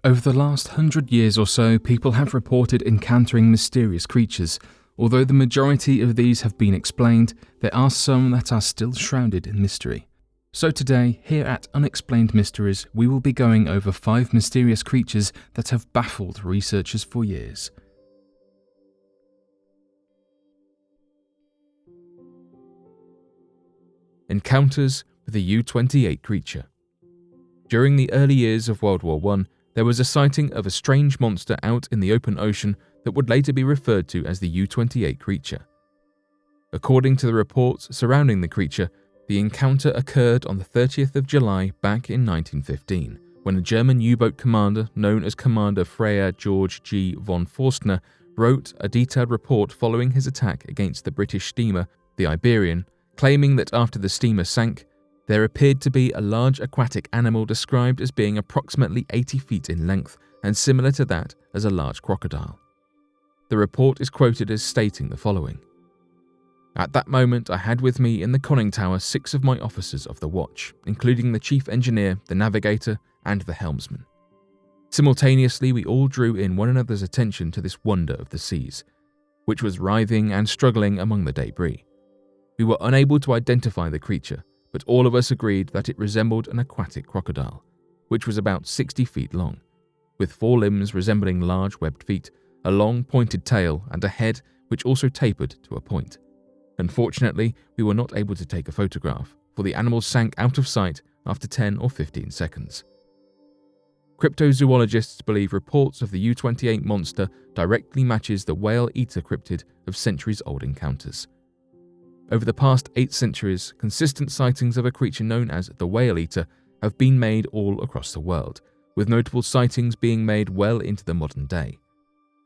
Over the last 100 years or so, people have reported encountering mysterious creatures. Although the majority of these have been explained, there are some that are still shrouded in mystery. So today, here at Unexplained Mysteries, we will be going over 5 mysterious creatures that have baffled researchers for years. Encounters with the U28 Creature. During the early years of World War I, there was a sighting of a strange monster out in the open ocean that would later be referred to as the U28 Creature. According to the reports surrounding the creature, the encounter occurred on the 30th of July back in 1915, when a German U-boat commander known as Commander Freya George G. von Forstner wrote a detailed report following his attack against the British steamer, the Iberian, claiming that after the steamer sank, there appeared to be a large aquatic animal described as being approximately 80 feet in length and similar to that as a large crocodile. The report is quoted as stating the following: "At that moment I had with me in the conning tower 6 of my officers of the watch, including the chief engineer, the navigator, and the helmsman. Simultaneously we all drew in one another's attention to this wonder of the seas, which was writhing and struggling among the debris. We were unable to identify the creature, but all of us agreed that it resembled an aquatic crocodile, which was about 60 feet long, with 4 limbs resembling large webbed feet, a long pointed tail, and a head which also tapered to a point. Unfortunately, we were not able to take a photograph, for the animal sank out of sight after 10 or 15 seconds. Cryptozoologists believe reports of the U28 monster directly matches the whale-eater cryptid of centuries-old encounters. Over the past 8 centuries, consistent sightings of a creature known as the whale-eater have been made all across the world, with notable sightings being made well into the modern day.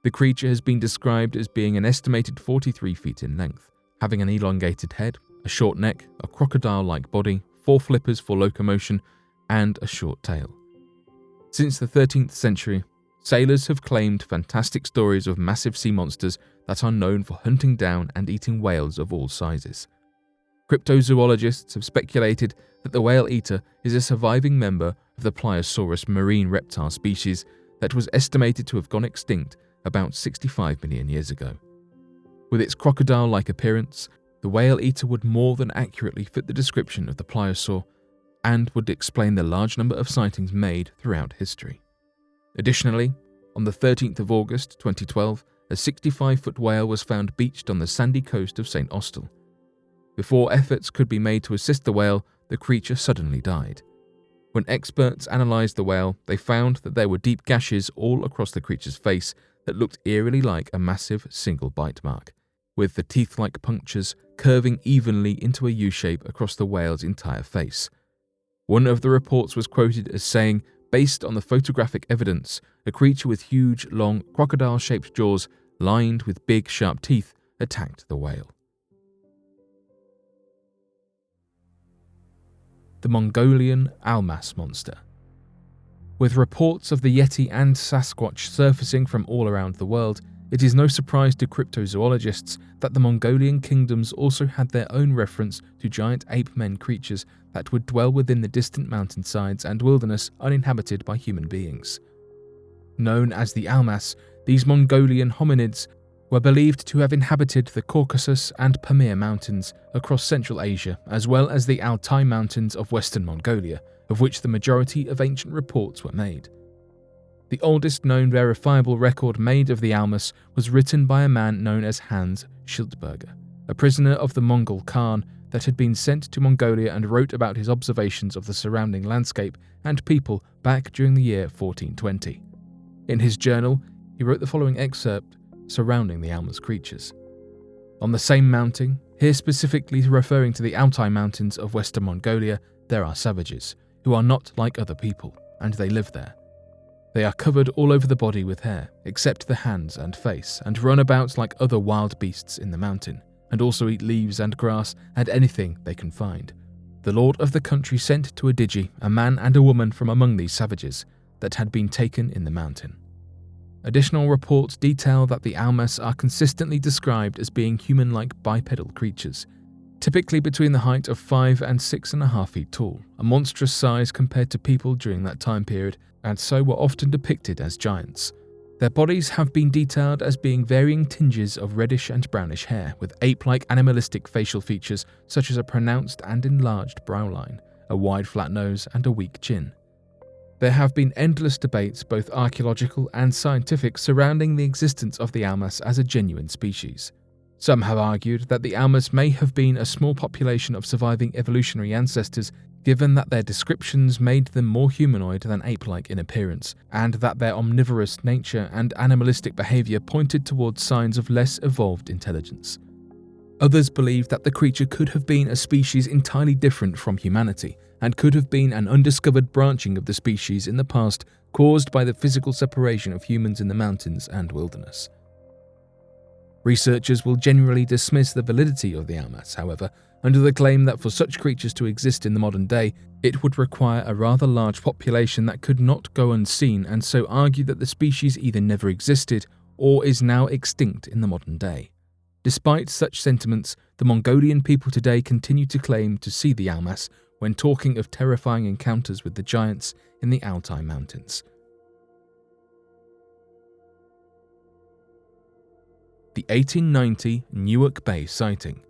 The creature has been described as being an estimated 43 feet in length, having an elongated head, a short neck, a crocodile-like body, 4 flippers for locomotion, and a short tail. Since the 13th century, sailors have claimed fantastic stories of massive sea monsters that are known for hunting down and eating whales of all sizes. Cryptozoologists have speculated that the whale-eater is a surviving member of the Pliosaurus marine reptile species that was estimated to have gone extinct about 65 million years ago. With its crocodile-like appearance, the whale-eater would more than accurately fit the description of the pliosaur and would explain the large number of sightings made throughout history. Additionally, on the 13th of August 2012, a 65-foot whale was found beached on the sandy coast of St. Austell. Before efforts could be made to assist the whale, the creature suddenly died. When experts analysed the whale, they found that there were deep gashes all across the creature's face that looked eerily like a massive single bite mark, with the teeth-like punctures curving evenly into a U-shape across the whale's entire face. One of the reports was quoted as saying, based on the photographic evidence, a creature with huge, long, crocodile-shaped jaws lined with big, sharp teeth attacked the whale. The Mongolian Almas Monster. With reports of the Yeti and Sasquatch surfacing from all around the world, it is no surprise to cryptozoologists that the Mongolian kingdoms also had their own reference to giant ape-men creatures that would dwell within the distant mountainsides and wilderness uninhabited by human beings. Known as the Almas, these Mongolian hominids were believed to have inhabited the Caucasus and Pamir mountains across Central Asia, as well as the Altai mountains of western Mongolia, of which the majority of ancient reports were made. The oldest known verifiable record made of the Almas was written by a man known as Hans Schildberger, a prisoner of the Mongol Khan that had been sent to Mongolia and wrote about his observations of the surrounding landscape and people back during the year 1420. In his journal, he wrote the following excerpt surrounding the Almas creatures. On the same mountain, here specifically referring to the Altai mountains of western Mongolia, there are savages, who are not like other people, and they live there. They are covered all over the body with hair, except the hands and face, and run about like other wild beasts in the mountain, and also eat leaves and grass and anything they can find. The lord of the country sent to a digi a man and a woman from among these savages that had been taken in the mountain. Additional reports detail that the Almas are consistently described as being human-like bipedal creatures, typically between the height of 5 and 6.5 feet tall, a monstrous size compared to people during that time period, and so were often depicted as giants. Their bodies have been detailed as being varying tinges of reddish and brownish hair, with ape-like animalistic facial features such as a pronounced and enlarged brow line, a wide flat nose, and a weak chin. There have been endless debates, both archaeological and scientific, surrounding the existence of the Almas as a genuine species. Some have argued that the Almas may have been a small population of surviving evolutionary ancestors, given that their descriptions made them more humanoid than ape-like in appearance, and that their omnivorous nature and animalistic behavior pointed towards signs of less evolved intelligence. Others believe that the creature could have been a species entirely different from humanity, and could have been an undiscovered branching of the species in the past caused by the physical separation of humans in the mountains and wilderness. Researchers will generally dismiss the validity of the Almas, however, under the claim that for such creatures to exist in the modern day, it would require a rather large population that could not go unseen, and so argue that the species either never existed or is now extinct in the modern day. Despite such sentiments, the Mongolian people today continue to claim to see the Almas when talking of terrifying encounters with the giants in the Altai Mountains. The 1890 Newark Bay sighting.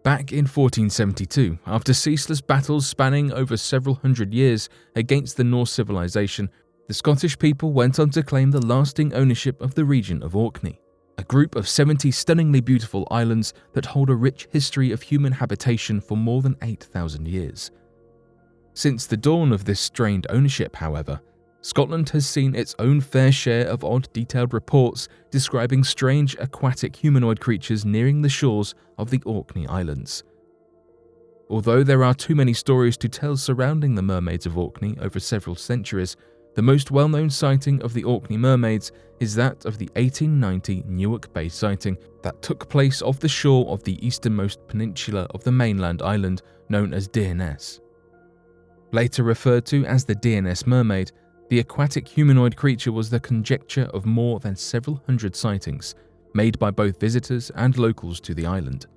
Back in 1472, after ceaseless battles spanning over several hundred years against the Norse civilization, the Scottish people went on to claim the lasting ownership of the region of Orkney, a group of 70 stunningly beautiful islands that hold a rich history of human habitation for more than 8,000 years. Since the dawn of this strained ownership, however, Scotland has seen its own fair share of odd detailed reports describing strange aquatic humanoid creatures nearing the shores of the Orkney Islands. Although there are too many stories to tell surrounding the mermaids of Orkney over several centuries, the most well-known sighting of the Orkney mermaids is that of the 1890 Newark Bay sighting that took place off the shore of the easternmost peninsula of the mainland island known as Deerness. Later referred to as the Deerness mermaid, the aquatic humanoid creature was the conjecture of more than several hundred sightings, made by both visitors and locals to the island.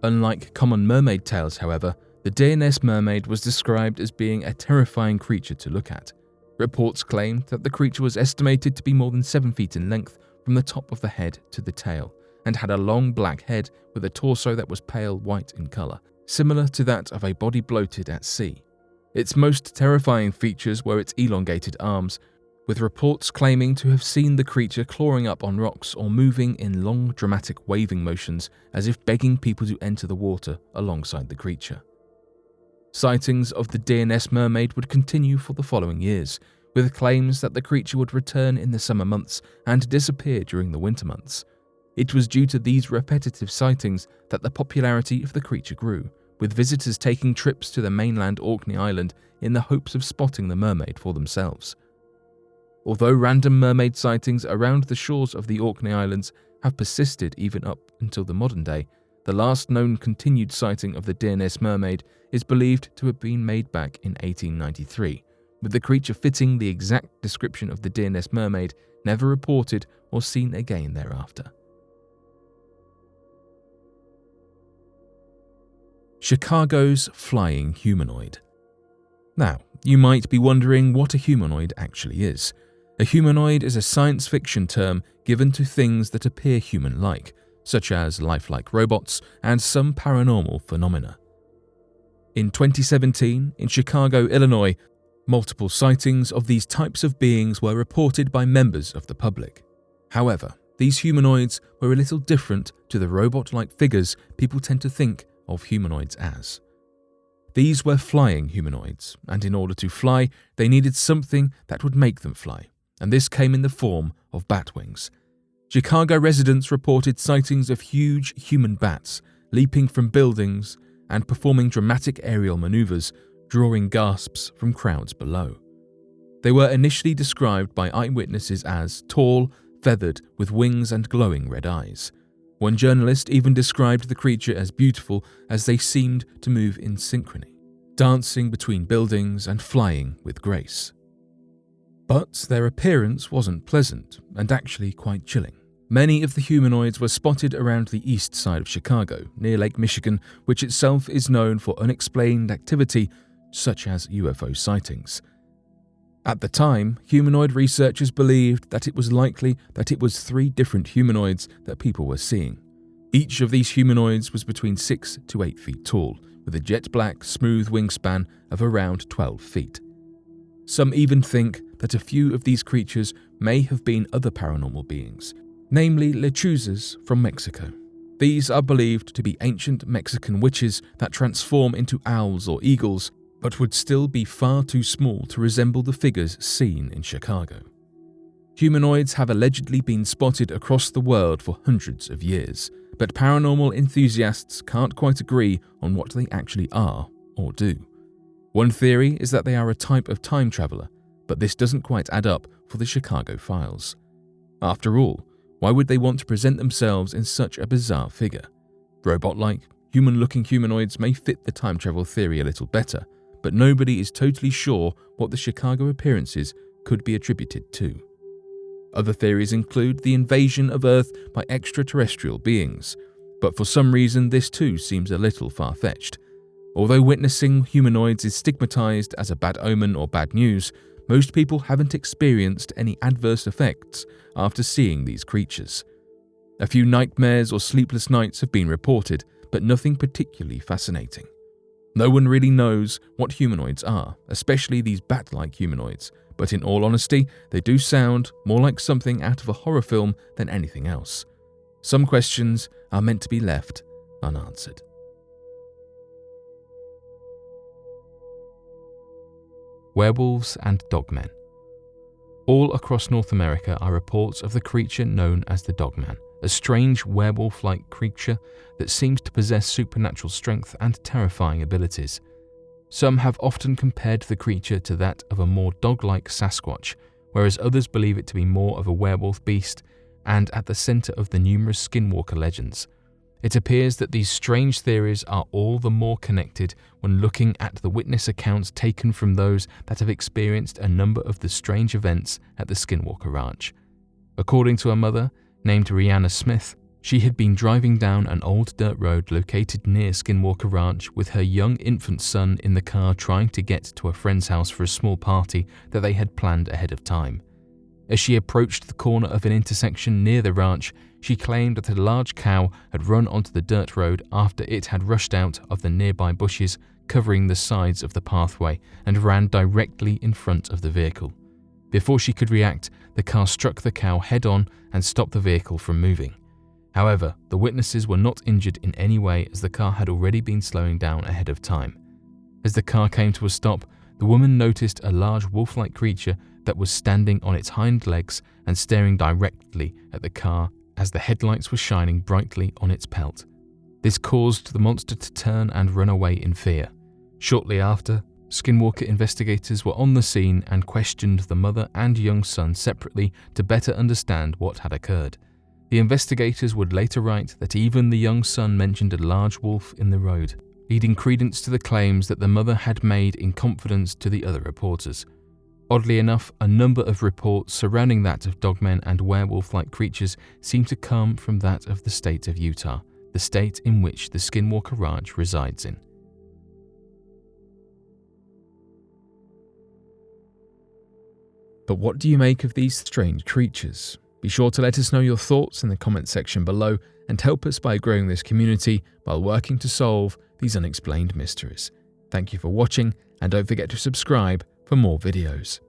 Unlike common mermaid tales, however, the Deerness mermaid was described as being a terrifying creature to look at. Reports claimed that the creature was estimated to be more than 7 feet in length from the top of the head to the tail, and had a long black head with a torso that was pale white in colour, similar to that of a body bloated at sea. Its most terrifying features were its elongated arms, with reports claiming to have seen the creature clawing up on rocks or moving in long, dramatic waving motions as if begging people to enter the water alongside the creature. Sightings of the Deerness mermaid would continue for the following years, with claims that the creature would return in the summer months and disappear during the winter months. It was due to these repetitive sightings that the popularity of the creature grew, with visitors taking trips to the mainland Orkney Island in the hopes of spotting the mermaid for themselves. Although random mermaid sightings around the shores of the Orkney Islands have persisted even up until the modern day, the last known continued sighting of the Deerness mermaid is believed to have been made back in 1893, with the creature fitting the exact description of the Deerness mermaid never reported or seen again thereafter. Chicago's flying humanoid. Now, you might be wondering what a humanoid actually is. A humanoid is a science fiction term given to things that appear human-like, such as lifelike robots and some paranormal phenomena. In 2017, in Chicago, Illinois, multiple sightings of these types of beings were reported by members of the public. However, these humanoids were a little different to the robot-like figures people tend to think of humanoids as. These were flying humanoids, and in order to fly, they needed something that would make them fly, and this came in the form of bat wings. Chicago residents reported sightings of huge human bats leaping from buildings and performing dramatic aerial maneuvers, drawing gasps from crowds below. They were initially described by eyewitnesses as tall, feathered, with wings and glowing red eyes. One journalist even described the creature as beautiful as they seemed to move in synchrony, dancing between buildings and flying with grace. But their appearance wasn't pleasant and actually quite chilling. Many of the humanoids were spotted around the east side of Chicago, near Lake Michigan, which itself is known for unexplained activity such as UFO sightings. At the time, humanoid researchers believed that it was likely that it was 3 different humanoids that people were seeing. Each of these humanoids was between 6 to 8 feet tall, with a jet black, smooth wingspan of around 12 feet. Some even think that a few of these creatures may have been other paranormal beings, namely lechuzas from Mexico. These are believed to be ancient Mexican witches that transform into owls or eagles, but would still be far too small to resemble the figures seen in Chicago. Humanoids have allegedly been spotted across the world for hundreds of years, but paranormal enthusiasts can't quite agree on what they actually are or do. One theory is that they are a type of time traveler, but this doesn't quite add up for the Chicago files. After all, why would they want to present themselves in such a bizarre figure? Robot-like, human-looking humanoids may fit the time travel theory a little better, but nobody is totally sure what the Chicago appearances could be attributed to. Other theories include the invasion of Earth by extraterrestrial beings, but for some reason this too seems a little far-fetched. Although witnessing humanoids is stigmatized as a bad omen or bad news, most people haven't experienced any adverse effects after seeing these creatures. A few nightmares or sleepless nights have been reported, but nothing particularly fascinating. No one really knows what humanoids are, especially these bat-like humanoids, but in all honesty, they do sound more like something out of a horror film than anything else. Some questions are meant to be left unanswered. Werewolves and dogmen. All across North America are reports of the creature known as the dogman, a strange werewolf-like creature that seems to possess supernatural strength and terrifying abilities. Some have often compared the creature to that of a more dog-like Sasquatch, whereas others believe it to be more of a werewolf beast and at the center of the numerous skinwalker legends. It appears that these strange theories are all the more connected when looking at the witness accounts taken from those that have experienced a number of the strange events at the Skinwalker Ranch. According to a mother, named Rihanna Smith, she had been driving down an old dirt road located near Skinwalker Ranch with her young infant son in the car trying to get to a friend's house for a small party that they had planned ahead of time. As she approached the corner of an intersection near the ranch, she claimed that a large cow had run onto the dirt road after it had rushed out of the nearby bushes covering the sides of the pathway and ran directly in front of the vehicle. Before she could react, the car struck the cow head-on and stopped the vehicle from moving. However, the witnesses were not injured in any way as the car had already been slowing down ahead of time. As the car came to a stop, the woman noticed a large wolf-like creature that was standing on its hind legs and staring directly at the car as the headlights were shining brightly on its pelt. This caused the monster to turn and run away in fear. Shortly after, Skinwalker investigators were on the scene and questioned the mother and young son separately to better understand what had occurred. The investigators would later write that even the young son mentioned a large wolf in the road, leading credence to the claims that the mother had made in confidence to the other reporters. Oddly enough, a number of reports surrounding that of dogmen and werewolf-like creatures seem to come from that of the state of Utah, the state in which the Skinwalker Ranch resides in. But what do you make of these strange creatures? Be sure to let us know your thoughts in the comment section below and help us by growing this community while working to solve these unexplained mysteries. Thank you for watching, and don't forget to subscribe for more videos.